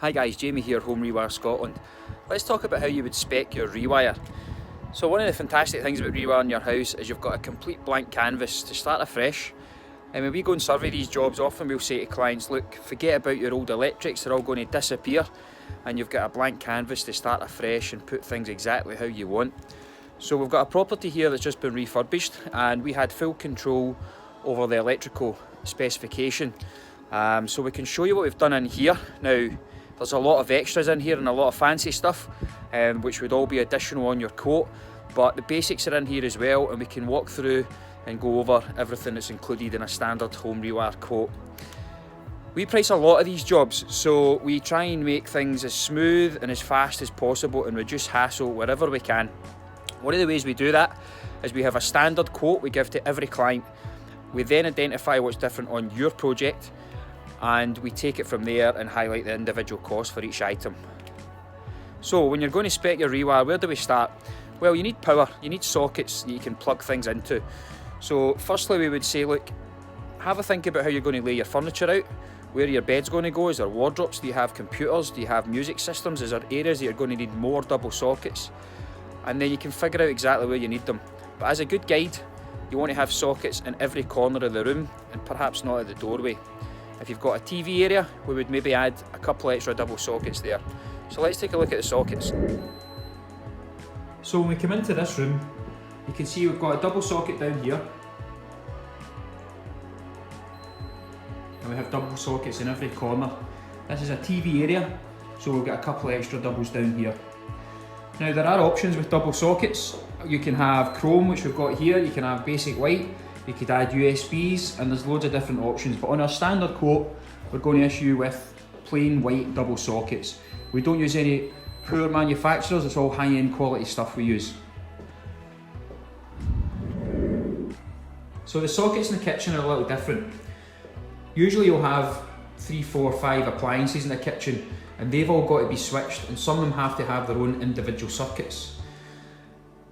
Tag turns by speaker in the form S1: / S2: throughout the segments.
S1: Hi guys, Jamie here, HomeRewire Scotland. Let's talk about how you would spec your rewire. So one of the fantastic things about rewiring your house is you've got a complete blank canvas to start afresh. And when we go and survey these jobs, often we'll say to clients, look, forget about your old electrics, they're all going to disappear, and you've got a blank canvas to start afresh and put things exactly how you want. So we've got a property here that's just been refurbished, and we had full control over the electrical specification. So we can show you what we've done in here. Now, there's a lot of extras in here and a lot of fancy stuff, which would all be additional on your quote, but the basics are in here as well, and we can walk through and go over everything that's included in a standard home rewire quote. We price a lot of these jobs, so we try and make things as smooth and as fast as possible and reduce hassle wherever we can. One of the ways we do that is we have a standard quote we give to every client. We then identify what's different on your project, and we take it from there and highlight the individual cost for each item. So when you're going to spec your rewire, where do we start? Well, you need power, you need sockets that you can plug things into. So firstly we would say, look, have a think about how you're going to lay your furniture out, where your bed's going to go. Is there wardrobes? Do you have computers? Do you have music systems? Is there areas that you're going to need more double sockets? And then you can figure out exactly where you need them. But as a good guide, you want to have sockets in every corner of the room and perhaps not at the doorway. If you've got a TV area, we would maybe add a couple extra double sockets there. So let's take a look at the sockets. So when we come into this room, you can see we've got a double socket down here. And we have double sockets in every corner. This is a TV area, so we've got a couple extra doubles down here. Now there are options with double sockets. You can have chrome, which we've got here, you can have basic white, you could add USBs, and there's loads of different options. But on our standard quote, we're going to issue with plain white double sockets. We don't use any poor manufacturers, it's all high-end quality stuff we use. So the sockets in the kitchen are a little different. Usually you'll have 3, 4, 5 appliances in the kitchen, and they've all got to be switched, and some of them have to have their own individual circuits.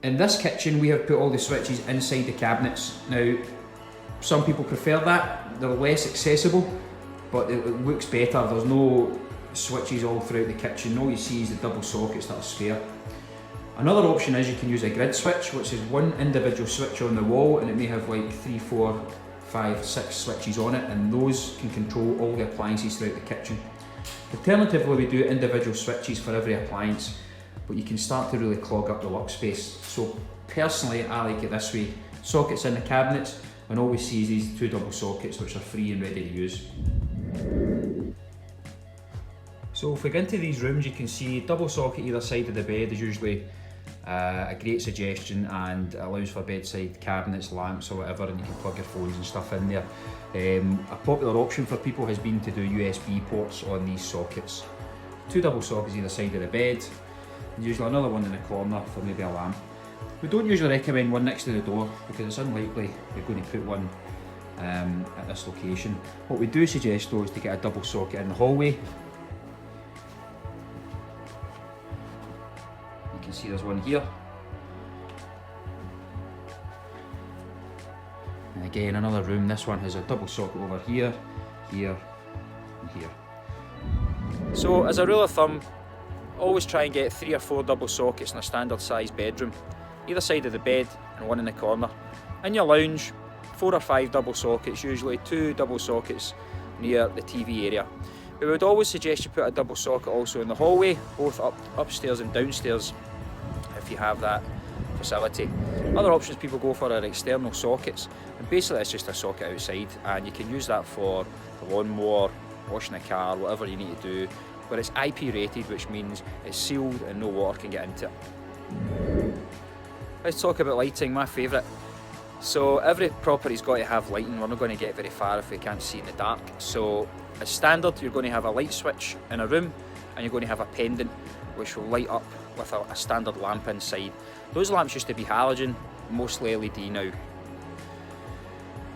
S1: In this kitchen, we have put all the switches inside the cabinets. Now, some people prefer that. They're less accessible, but it looks better. There's no switches all throughout the kitchen. All you see is the double sockets that are spare. Another option is you can use a grid switch, which is one individual switch on the wall, and it may have like 3, 4, 5, 6 switches on it, and those can control all the appliances throughout the kitchen. Alternatively, we do individual switches for every appliance, but you can start to really clog up the workspace. So personally, I like it this way. Sockets in the cabinets, and all we see is these 2 double sockets which are free and ready to use. So if we go into these rooms, you can see double socket either side of the bed is usually a great suggestion, and it allows for bedside cabinets, lamps or whatever, and you can plug your phones and stuff in there. A popular option for people has been to do USB ports on these sockets. 2 double sockets either side of the bed, and usually another one in the corner for maybe a lamp. We don't usually recommend one next to the door because it's unlikely you're going to put one at this location. What we do suggest though is to get a double socket in the hallway. You can see there's one here. And again, another room. This one has a double socket over here, here, and here. So as a rule of thumb, always try and get 3 or 4 double sockets in a standard size bedroom, either side of the bed and one in the corner. In your lounge, 4 or 5 double sockets, usually 2 double sockets near the TV area. We would always suggest you put a double socket also in the hallway, both upstairs and downstairs, if you have that facility. Other options people go for are external sockets, and basically it's just a socket outside, and you can use that for the lawnmower, washing a car, whatever you need to do. But it's IP rated, which means it's sealed and no water can get into it. Let's talk about lighting, my favourite. So every property's got to have lighting. We're not going to get very far if we can't see in the dark. So as standard, you're going to have a light switch in a room, and you're going to have a pendant which will light up with a standard lamp inside. Those lamps used to be halogen, mostly LED now.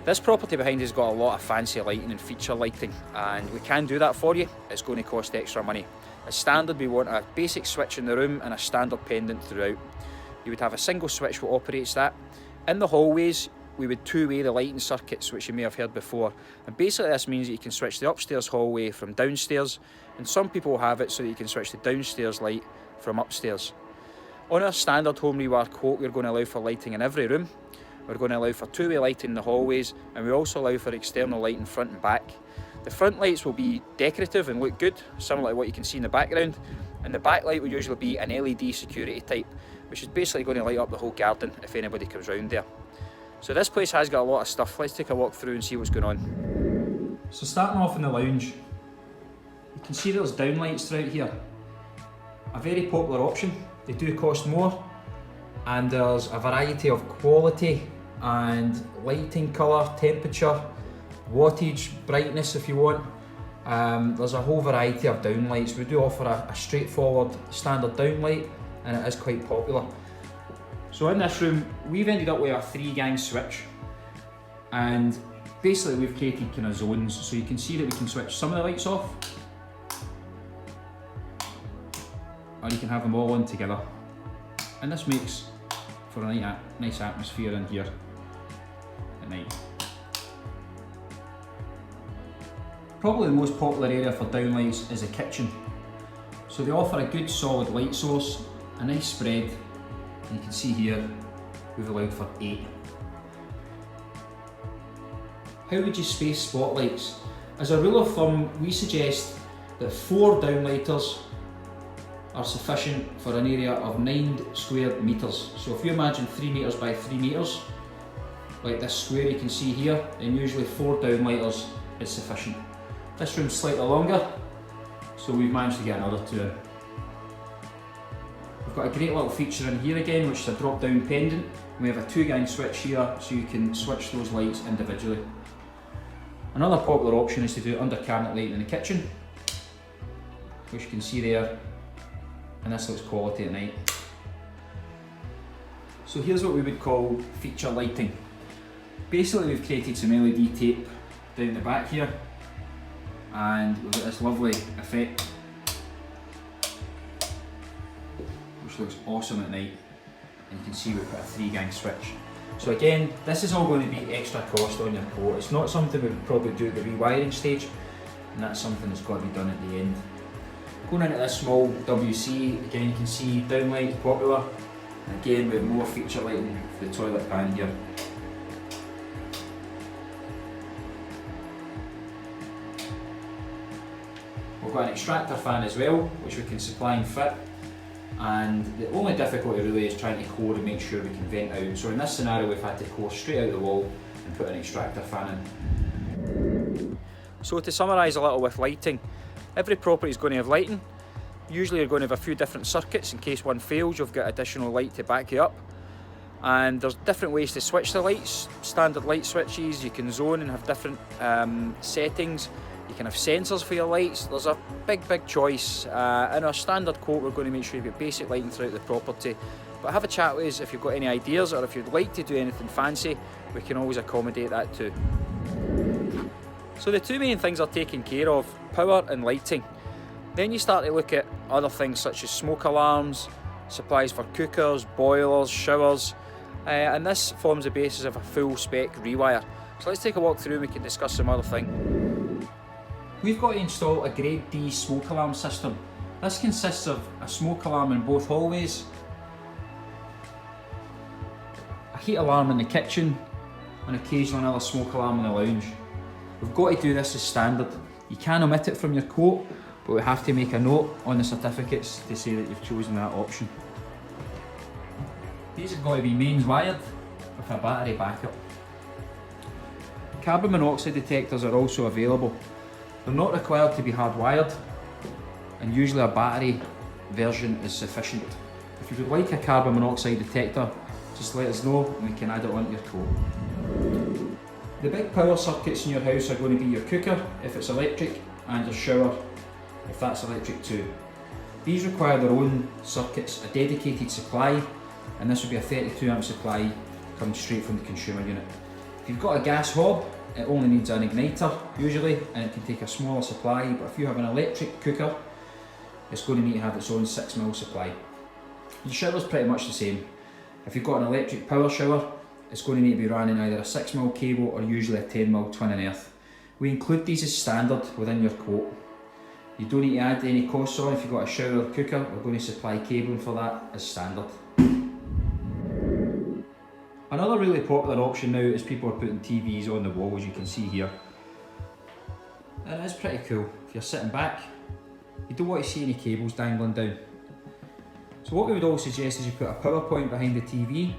S1: This property behind us has got a lot of fancy lighting and feature lighting, and we can do that for you. It's going to cost extra money. As standard, we want a basic switch in the room and a standard pendant throughout. You would have a single switch that operates that. In the hallways, we would two-way the lighting circuits, which you may have heard before. And basically this means that you can switch the upstairs hallway from downstairs, and some people have it so that you can switch the downstairs light from upstairs. On our standard HomeRewire quote, we're going to allow for lighting in every room. We're going to allow for two-way lighting in the hallways, and we also allow for external lighting front and back. The front lights will be decorative and look good, similar to what you can see in the background, and the back light will usually be an LED security type, which is basically going to light up the whole garden if anybody comes round there. So this place has got a lot of stuff. Let's take a walk through and see what's going on. So starting off in the lounge, you can see there's downlights throughout here. A very popular option. They do cost more, and there's a variety of quality and lighting, colour, temperature, wattage, brightness if you want. There's a whole variety of downlights. We do offer a straightforward standard downlight, and it is quite popular. So in this room, we've ended up with a 3-gang switch, and basically we've created kind of zones, so you can see that we can switch some of the lights off, or you can have them all on together, and this makes for a nice atmosphere in here at night. Probably the most popular area for downlights is the kitchen. So they offer a good solid light source, a nice spread, and you can see here we've allowed for 8. How would you space spotlights? As a rule of thumb, we suggest that 4 downlighters are sufficient for an area of 9 square metres. So if you imagine 3 metres by 3 metres, like this square you can see here, then usually 4 downlighters is sufficient. This room's slightly longer, so we've managed to get another 2 in. We've got a great little feature in here again, which is a drop-down pendant. We have a 2-gang switch here, so you can switch those lights individually. Another popular option is to do under cabinet lighting in the kitchen, which you can see there, and this looks quality at night. So here's what we would call feature lighting. Basically we've created some LED tape down the back here, and we've got this lovely effect which looks awesome at night, and you can see we've got a 3-gang switch. So again, this is all going to be extra cost on your quote. It's not something we would probably do at the rewiring stage, and that's something that's got to be done at the end. Going into this small WC, again you can see downlight popular, and again we have more feature lighting for the toilet pan here. We've got an extractor fan as well, which we can supply and fit, and the only difficulty really is trying to core and make sure we can vent out. So in this scenario we've had to core straight out the wall and put an extractor fan in. So to summarise a little with lighting, every property is going to have lighting. Usually you're going to have a few different circuits in case one fails. You've got additional light to back you up, and there's different ways to switch the lights. Standard light switches, you can zone and have different settings. You can have sensors for your lights. There's a big choice. In our standard quote we're going to make sure you've got basic lighting throughout the property, but have a chat with us if you've got any ideas, or if you'd like to do anything fancy, we can always accommodate that too. So the 2 main things are taken care of, power and lighting. Then you start to look at other things such as smoke alarms, supplies for cookers, boilers, showers, and this forms the basis of a full spec rewire. So let's take a walk through and we can discuss some other things. We've got to install a grade D smoke alarm system. This consists of a smoke alarm in both hallways, a heat alarm in the kitchen, and occasionally another smoke alarm in the lounge. We've got to do this as standard. You can omit it from your quote, but we have to make a note on the certificates to say that you've chosen that option. These have got to be mains wired with a battery backup. Carbon monoxide detectors are also available. They're not required to be hardwired, and usually a battery version is sufficient. If you would like a carbon monoxide detector, just let us know and we can add it onto your quote. The big power circuits in your house are going to be your cooker if it's electric, and your shower if that's electric too. These require their own circuits, a dedicated supply, and this will be a 32 amp supply coming straight from the consumer unit. If you've got a gas hob, it only needs an igniter usually, and it can take a smaller supply, but if you have an electric cooker, it's going to need to have its own 6mm supply. Your shower's pretty much the same. If you've got an electric power shower, it's going to need to be running either a 6mm cable or usually a 10mm twin and earth. We include these as standard within your quote. You don't need to add any costs on. If you've got a shower or cooker, we're going to supply cabling for that as standard. Another really popular option now is people are putting TVs on the wall, as you can see here. And it is pretty cool. If you're sitting back, you don't want to see any cables dangling down. So what we would always suggest is you put a power point behind the TV,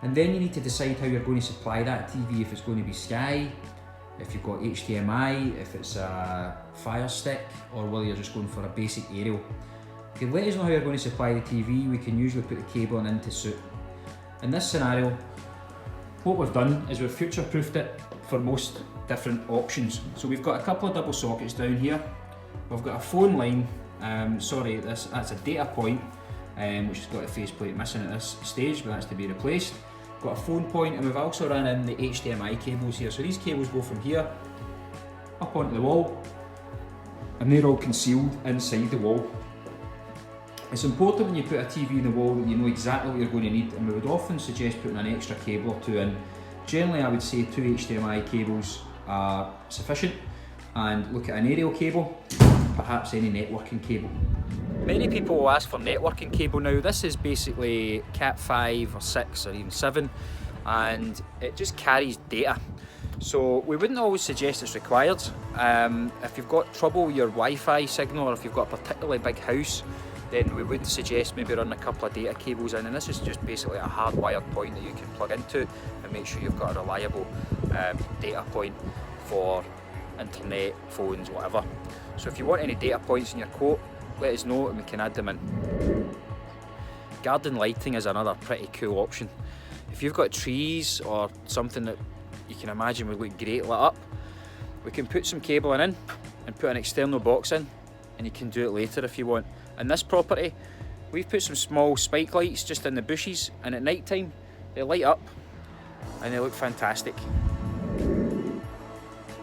S1: and then you need to decide how you're going to supply that TV, if it's going to be Sky, if you've got HDMI, if it's a Fire Stick, or whether you're just going for a basic aerial. If you let us know how you're going to supply the TV, we can usually put the cabling in to suit. In this scenario, what we've done is we've future-proofed it for most different options. So we've got a couple of double sockets down here. We've got a phone line, that's a data point, which has got a faceplate missing at this stage, but that's to be replaced. We've got a phone point, and we've also run in the HDMI cables here. So these cables go from here up onto the wall, and they're all concealed inside the wall. It's important when you put a TV in the wall that you know exactly what you're going to need, and we would often suggest putting an extra cable or two in. Generally, I would say 2 HDMI cables are sufficient, and look at an aerial cable, perhaps any networking cable. Many people will ask for networking cable now. This is basically Cat 5 or 6 or even 7, and it just carries data. So we wouldn't always suggest it's required. If you've got trouble with your Wi-Fi signal, or if you've got a particularly big house, then we would suggest maybe running a couple of data cables in, and this is just basically a hardwired point that you can plug into and make sure you've got a reliable data point for internet, phones, whatever. So if you want any data points in your quote, let us know and we can add them in. Garden lighting is another pretty cool option. If you've got trees or something that you can imagine would look great lit up, we can put some cabling in and put an external box in, and you can do it later if you want. In this property, we've put some small spike lights just in the bushes, and at night time they light up and they look fantastic.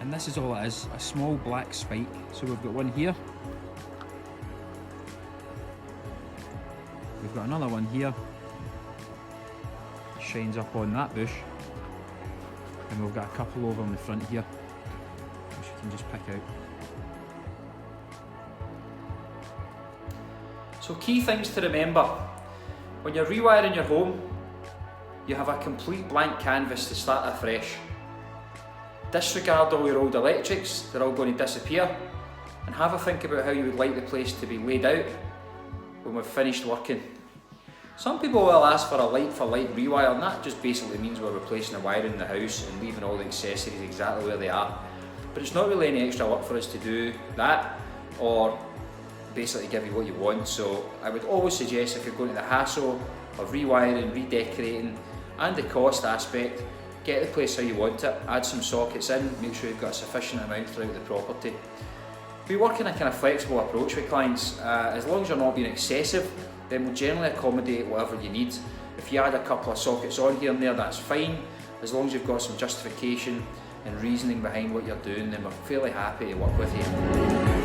S1: And this is all it is, a small black spike. So we've got one here, we've got another one here, shines up on that bush, and we've got a couple over in the front here which you can just pick out. So key things to remember: when you're rewiring your home, you have a complete blank canvas to start afresh. Disregard all your old electrics, they're all going to disappear, and have a think about how you would like the place to be laid out when we've finished working. Some people will ask for a like for like rewire, and that just basically means we're replacing the wiring in the house and leaving all the accessories exactly where they are. But it's not really any extra work for us to do that, or basically give you what you want. So I would always suggest, if you're going to the hassle of rewiring, redecorating and the cost aspect, get the place how you want it, add some sockets in, make sure you've got a sufficient amount throughout the property. We work in a kind of flexible approach with clients. As long as you're not being excessive, then we'll generally accommodate whatever you need. If you add a couple of sockets on here and there, that's fine. As long as you've got some justification and reasoning behind what you're doing, then we're fairly happy to work with you.